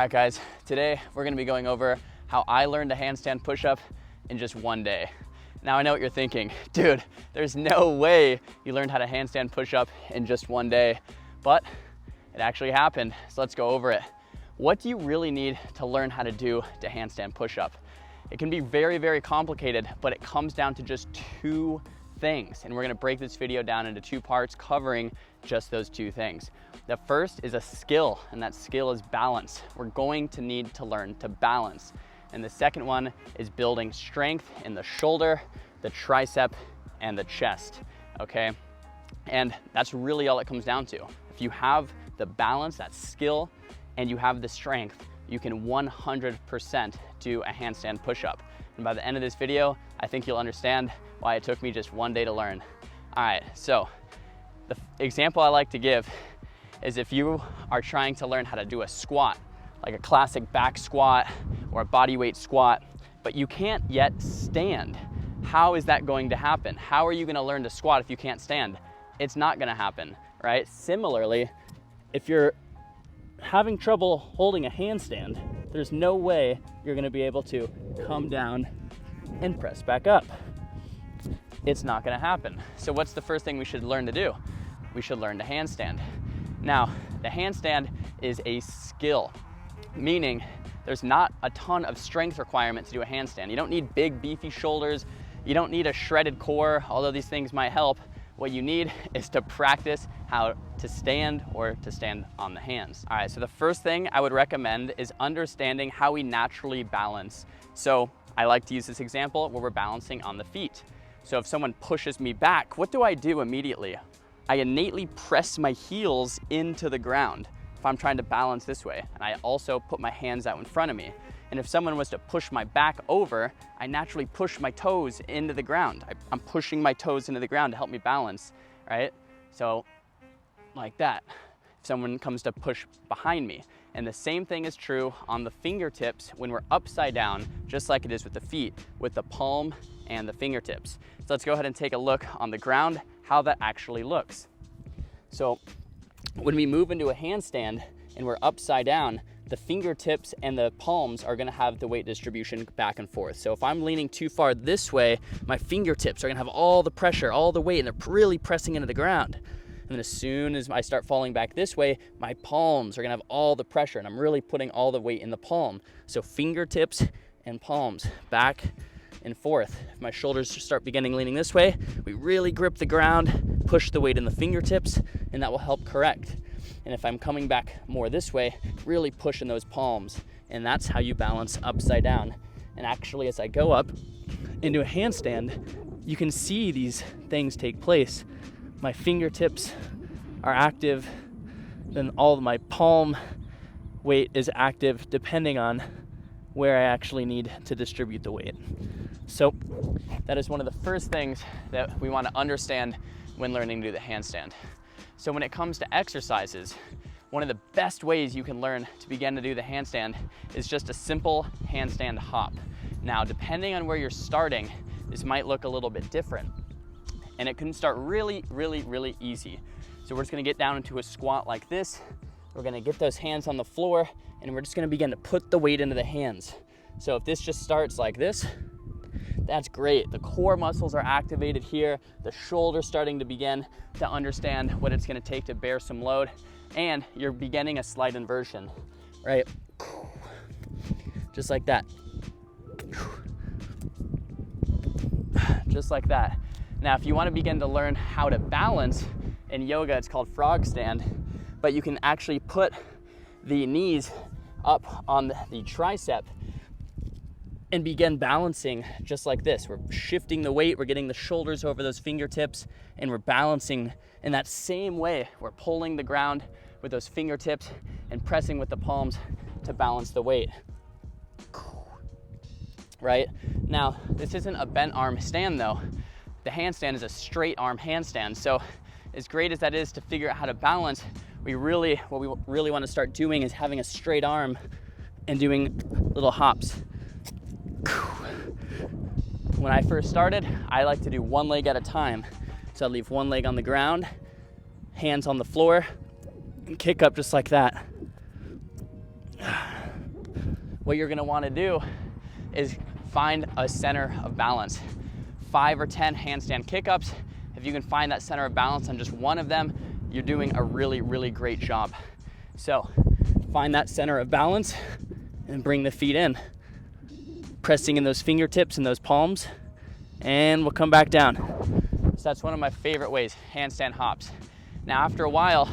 right, guys, today we're gonna be going over how I learned a handstand push-up in just one day. Now I know what you're thinking, dude, there's no way you learned how to handstand push-up in just one day, but it actually happened, so let's go over it. What do you really need to learn how to do the handstand push-up? It can be very, very complicated, but it comes down to just two things, and we're gonna break this video down into two parts covering just those two things. The first is a skill, and that skill is balance. We're going to need to learn to balance. And the second one is building strength in the shoulder, the tricep, and the chest, okay? And that's really all it comes down to. If you have the balance, that skill, and you have the strength, you can 100% do a handstand push-up. And by the end of this video, I think you'll understand why it took me just one day to learn. All right, so the example I like to give is if you are trying to learn how to do a squat, like a classic back squat or a body weight squat, but you can't yet stand. How is that going to happen? How are you gonna learn to squat if you can't stand? It's not gonna happen, right? Similarly, if you're having trouble holding a handstand, there's no way you're gonna be able to come down and press back up. It's not gonna happen. So what's the first thing we should learn to do? We should learn to handstand. Now, the handstand is a skill, meaning there's not a ton of strength requirement to do a handstand. You don't need big, beefy shoulders. You don't need a shredded core, although these things might help. What you need is to practice how to stand or to stand on the hands. All right, so the first thing I would recommend is understanding how we naturally balance. So I like to use this example where we're balancing on the feet. So if someone pushes me back, what do I do immediately? I innately press my heels into the ground if I'm trying to balance this way. And I also put my hands out in front of me. And if someone was to push my back over, I naturally push my toes into the ground. I'm pushing my toes into the ground to help me balance, right? So like that, if someone comes to push behind me. And the same thing is true on the fingertips when we're upside down, just like it is with the feet, with the palm and the fingertips. So let's go ahead and take a look on the ground, how that actually looks. So when we move into a handstand and we're upside down, the fingertips and the palms are gonna have the weight distribution back and forth. So if I'm leaning too far this way, my fingertips are gonna have all the pressure, all the weight, and they're really pressing into the ground. And then as soon as I start falling back this way, my palms are gonna have all the pressure, and I'm really putting all the weight in the palm. So fingertips and palms, back and forth. If my shoulders start beginning leaning this way, we really grip the ground, push the weight in the fingertips, and that will help correct. And if I'm coming back more this way, really push in those palms. And that's how you balance upside down. And actually, as I go up into a handstand, you can see these things take place. My fingertips are active, then all of my palm weight is active depending on where I actually need to distribute the weight. So that is one of the first things that we want to understand when learning to do the handstand. So when it comes to exercises, one of the best ways you can learn to begin to do the handstand is just a simple handstand hop. Now, depending on where you're starting, this might look a little bit different. And it can start really, really, really easy. So we're just gonna get down into a squat like this. We're gonna get those hands on the floor, and we're just gonna begin to put the weight into the hands. So if this just starts like this, that's great. The core muscles are activated here. The shoulder's starting to begin to understand what it's gonna take to bear some load. And you're beginning a slight inversion, right? Just like that. Just like that. Now, if you wanna begin to learn how to balance, in yoga it's called frog stand, but you can actually put the knees up on the tricep and begin balancing just like this. We're shifting the weight, we're getting the shoulders over those fingertips, and we're balancing in that same way. We're pulling the ground with those fingertips and pressing with the palms to balance the weight. Right? Now, this isn't a bent arm stand though. The handstand is a straight arm handstand. So as great as that is to figure out how to balance, what we really want to start doing is having a straight arm and doing little hops. When I first started, I like to do one leg at a time. So I'd leave one leg on the ground, hands on the floor, and kick up just like that. what you're gonna wanna do is find a center of balance. 5 or 10 handstand kick-ups. If you can find that center of balance on just one of them, you're doing a really, really great job. So find that center of balance and bring the feet in. Pressing in those fingertips and those palms, and we'll come back down. So that's one of my favorite ways, handstand hops. Now after a while,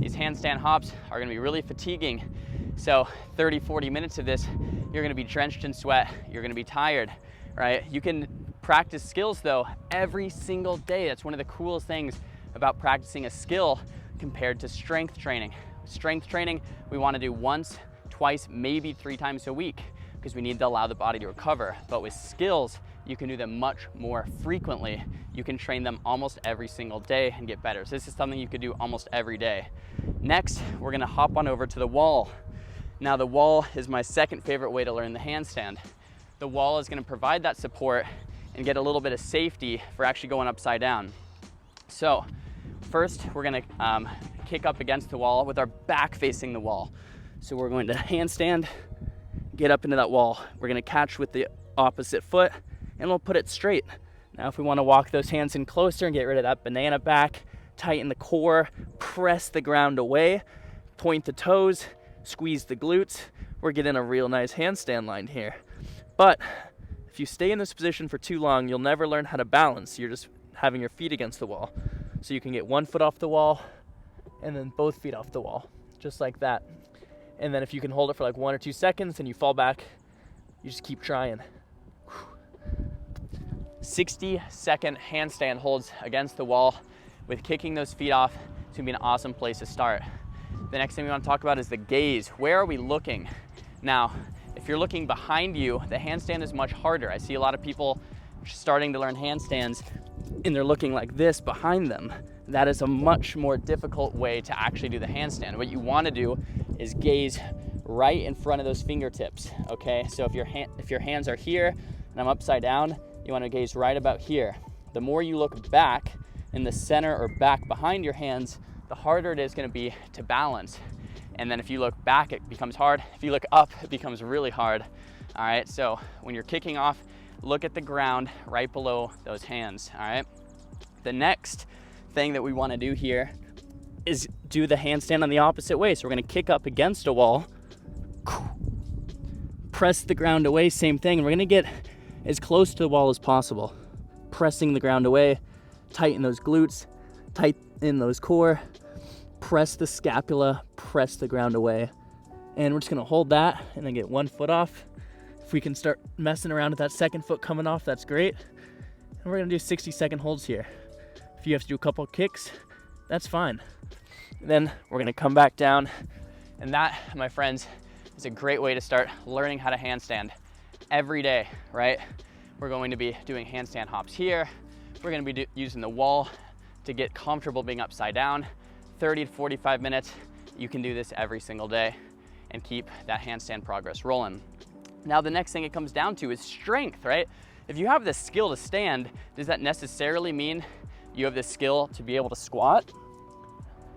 these handstand hops are gonna be really fatiguing. So 30, 40 minutes of this, you're gonna be drenched in sweat, you're gonna be tired, right? You can practice skills though every single day. That's one of the coolest things about practicing a skill compared to strength training. Strength training, we wanna do once, twice, maybe 3 times a week because we need to allow the body to recover. But with skills, you can do them much more frequently. You can train them almost every single day and get better. So this is something you could do almost every day. Next, we're gonna hop on over to the wall. Now the wall is my second favorite way to learn the handstand. The wall is gonna provide that support and get a little bit of safety for actually going upside down. So first, we're gonna kick up against the wall with our back facing the wall. So we're going to handstand, get up into that wall. We're gonna catch with the opposite foot and we'll put it straight. Now if we wanna walk those hands in closer and get rid of that banana back, tighten the core, press the ground away, point the toes, squeeze the glutes, we're getting a real nice handstand line here. But if you stay in this position for too long, you'll never learn how to balance. You're just having your feet against the wall. So you can get one foot off the wall and then both feet off the wall, just like that. And then if you can hold it for like 1 or 2 seconds and you fall back, you just keep trying. 60-second handstand holds against the wall with kicking those feet off. It's gonna be an awesome place to start. The next thing we want to talk about is the gaze. Where are we looking? Now, if you're looking behind you, the handstand is much harder. I see a lot of people starting to learn handstands and they're looking like this behind them. That is a much more difficult way to actually do the handstand. What you want to do is gaze right in front of those fingertips, okay? So if your hands are here and I'm upside down, you want to gaze right about here. The more you look back in the center or back behind your hands, the harder it is going to be to balance. And then if you look back, it becomes hard. If you look up, it becomes really hard. All right, so when you're kicking off, look at the ground right below those hands, all right? The next thing that we want to do here is do the handstand on the opposite way. So we're going to kick up against a wall, press the ground away, same thing. And we're going to get as close to the wall as possible, pressing the ground away, tighten those glutes, tighten those core, press the scapula, press the ground away. And we're just gonna hold that and then get one foot off. If we can start messing around with that second foot coming off, that's great. And we're gonna do 60-second holds here. If you have to do a couple kicks, that's fine. Then we're gonna come back down. And that, my friends, is a great way to start learning how to handstand every day, right? We're going to be doing handstand hops here. We're gonna be using the wall to get comfortable being upside down. 30 to 45 minutes, you can do this every single day and keep that handstand progress rolling. Now the next thing it comes down to is strength, right? If you have the skill to stand, does that necessarily mean you have the skill to be able to squat?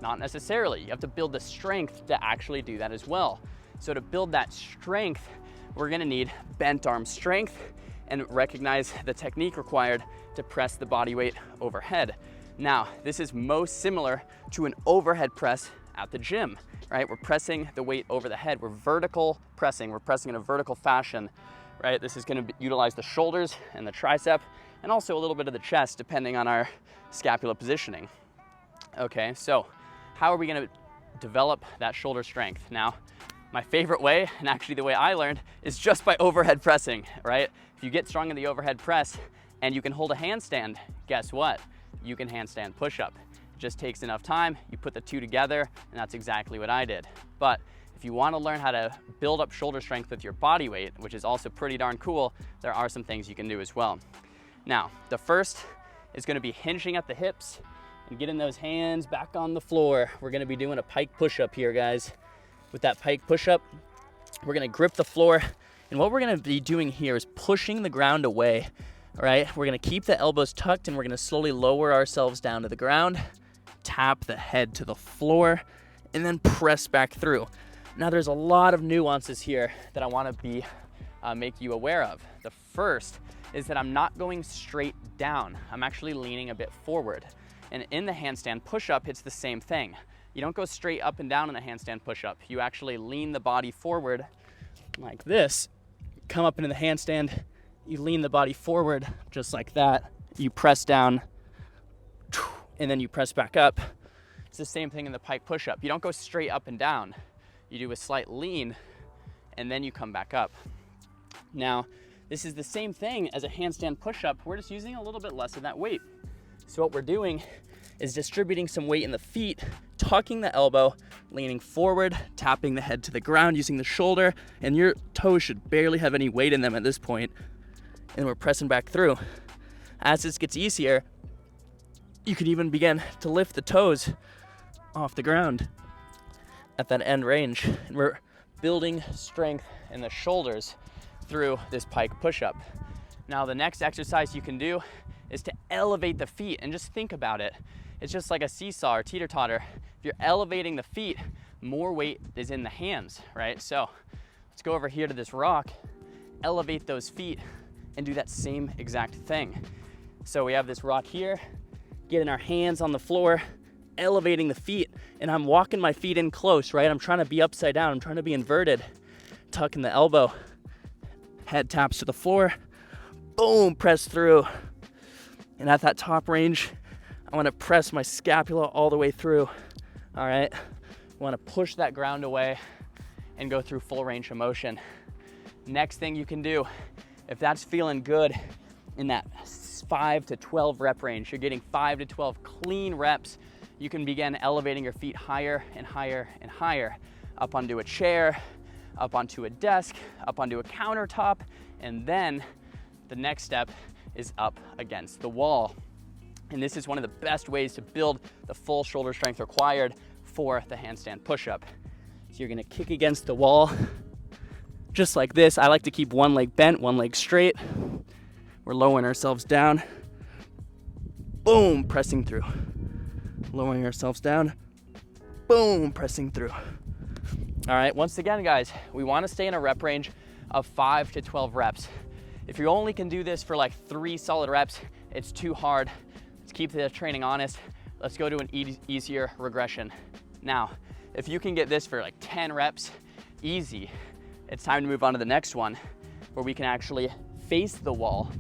Not necessarily. You have to build the strength to actually do that as well. So to build that strength, we're gonna need bent arm strength and recognize the technique required to press the body weight overhead. Now, this is most similar to an overhead press at the gym, right? We're pressing the weight over the head. We're vertical pressing. We're pressing in a vertical fashion, right? This is gonna utilize the shoulders and the tricep and also a little bit of the chest depending on our scapula positioning. Okay, so how are we gonna develop that shoulder strength? Now, my favorite way, and actually the way I learned, is just by overhead pressing, right? If you get strong in the overhead press and you can hold a handstand, guess what? You can handstand push-up. It just takes enough time, you put the two together, and that's exactly what I did. But if you want to learn how to build up shoulder strength with your body weight, which is also pretty darn cool, there are some things you can do as well. Now, the first is going to be hinging at the hips and getting those hands back on the floor. We're going to be doing a pike push-up here, guys. With that pike push-up, we're going to grip the floor, and what we're going to be doing here is pushing the ground away. All right, we're gonna keep the elbows tucked and we're gonna slowly lower ourselves down to the ground, tap the head to the floor, and then press back through. Now there's a lot of nuances here that I want to make you aware of. The first is that I'm not going straight down. I'm actually leaning a bit forward. And in the handstand push-up, it's the same thing. You don't go straight up and down in a handstand push-up. You actually lean the body forward like this. Come up into the handstand, you lean the body forward just like that. You press down, and then you press back up. It's the same thing in the pike push-up. You don't go straight up and down. You do a slight lean, and then you come back up. Now, this is the same thing as a handstand push-up. We're just using a little bit less of that weight. So what we're doing is distributing some weight in the feet, tucking the elbow, leaning forward, tapping the head to the ground using the shoulder, and your toes should barely have any weight in them at this point. And we're pressing back through. As this gets easier, you can even begin to lift the toes off the ground at that end range. And we're building strength in the shoulders through this pike push-up. Now the next exercise you can do is to elevate the feet, and just think about it. It's just like a seesaw or teeter-totter. If you're elevating the feet, more weight is in the hands, right? So let's go over here to this rock, elevate those feet, and do that same exact thing. So we have this rock here, getting our hands on the floor, elevating the feet, and I'm walking my feet in close, right? I'm trying to be upside down, I'm trying to be inverted, tucking the elbow, head taps to the floor, boom, press through. And at that top range, I want to press my scapula all the way through. All right, I want to push that ground away and go through full range of motion. Next thing you can do, if that's feeling good in that 5 to 12 rep range, you're getting 5 to 12 clean reps, you can begin elevating your feet higher and higher and higher, up onto a chair, up onto a desk, up onto a countertop, and then the next step is up against the wall. And this is one of the best ways to build the full shoulder strength required for the handstand push-up. So you're gonna kick against the wall, just like this. I like to keep one leg bent, one leg straight. We're lowering ourselves down. Boom, pressing through. Lowering ourselves down. Boom, pressing through. All right, once again, guys, we wanna stay in a rep range of 5 to 12 reps. If you only can do this for like 3 solid reps, it's too hard. Let's keep the training honest. Let's go to an easier regression. Now, if you can get this for like 10 reps, easy, it's time to move on to the next one where we can actually face the wall.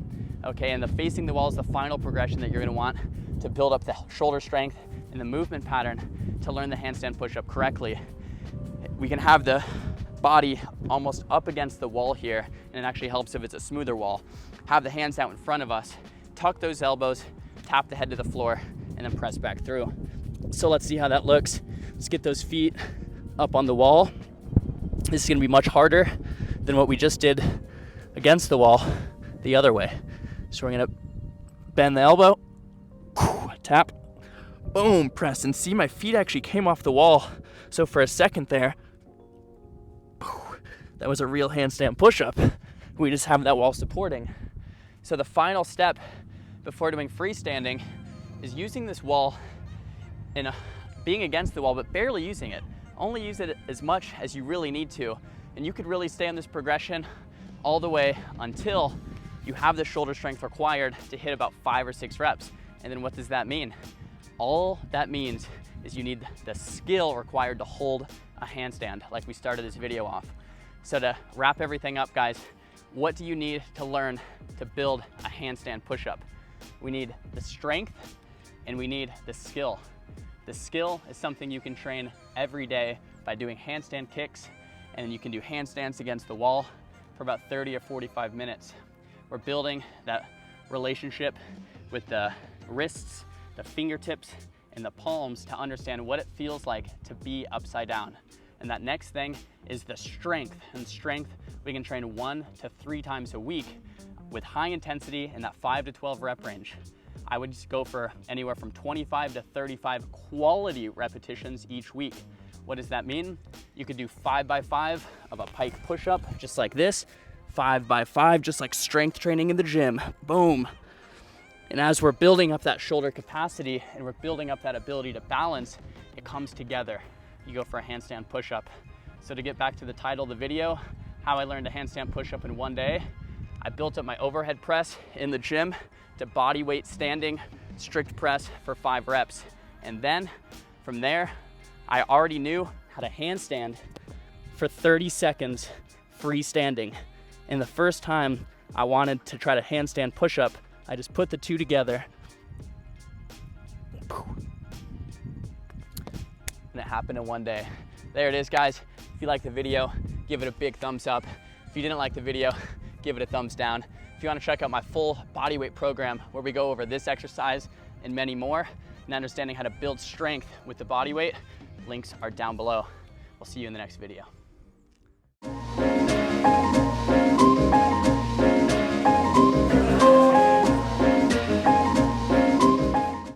Okay, and the facing the wall is the final progression that you're gonna want to build up the shoulder strength and the movement pattern to learn the handstand push-up correctly. We can have the body almost up against the wall here, and it actually helps if it's a smoother wall. Have the hands out in front of us, tuck those elbows, tap the head to the floor, and then press back through. So let's see how that looks. Let's get those feet up on the wall. This is gonna be much harder than what we just did against the wall the other way. So we're gonna bend the elbow, tap, boom, press, and see my feet actually came off the wall. So for a second there, that was a real handstand push-up. We just have that wall supporting. So the final step before doing freestanding is using this wall and being against the wall, but barely using it. Only use it as much as you really need to. And you could really stay on this progression all the way until you have the shoulder strength required to hit about 5 or 6 reps. And then what does that mean? All that means is you need the skill required to hold a handstand, like we started this video off. So to wrap everything up, guys, what do you need to learn to build a handstand push-up? We need the strength and we need the skill. The skill is something you can train every day by doing handstand kicks, and then you can do handstands against the wall for about 30 or 45 minutes. We're building that relationship with the wrists, the fingertips, and the palms to understand what it feels like to be upside down. And that next thing is the strength. And strength, we can train 1 to 3 times a week with high intensity in that 5 to 12 rep range. I would just go for anywhere from 25 to 35 quality repetitions each week. What does that mean? You could do 5 by 5 of a pike push-up, just like this, 5 by 5, just like strength training in the gym, boom. And as we're building up that shoulder capacity and we're building up that ability to balance, it comes together. You go for a handstand push-up So to get back to the title of the video, how I learned a handstand push-up in one day, I built up my overhead press in the gym to body weight standing, strict press for 5 reps. And then from there, I already knew how to handstand for 30 seconds freestanding. And the first time I wanted to try to handstand push-up, I just put the two together. And it happened in one day. There it is, guys. If you liked the video, give it a big thumbs up. If you didn't like the video, give it a thumbs down. If you want to check out my full bodyweight program where we go over this exercise and many more, and understanding how to build strength with the bodyweight, links are down below. We'll see you in the next video.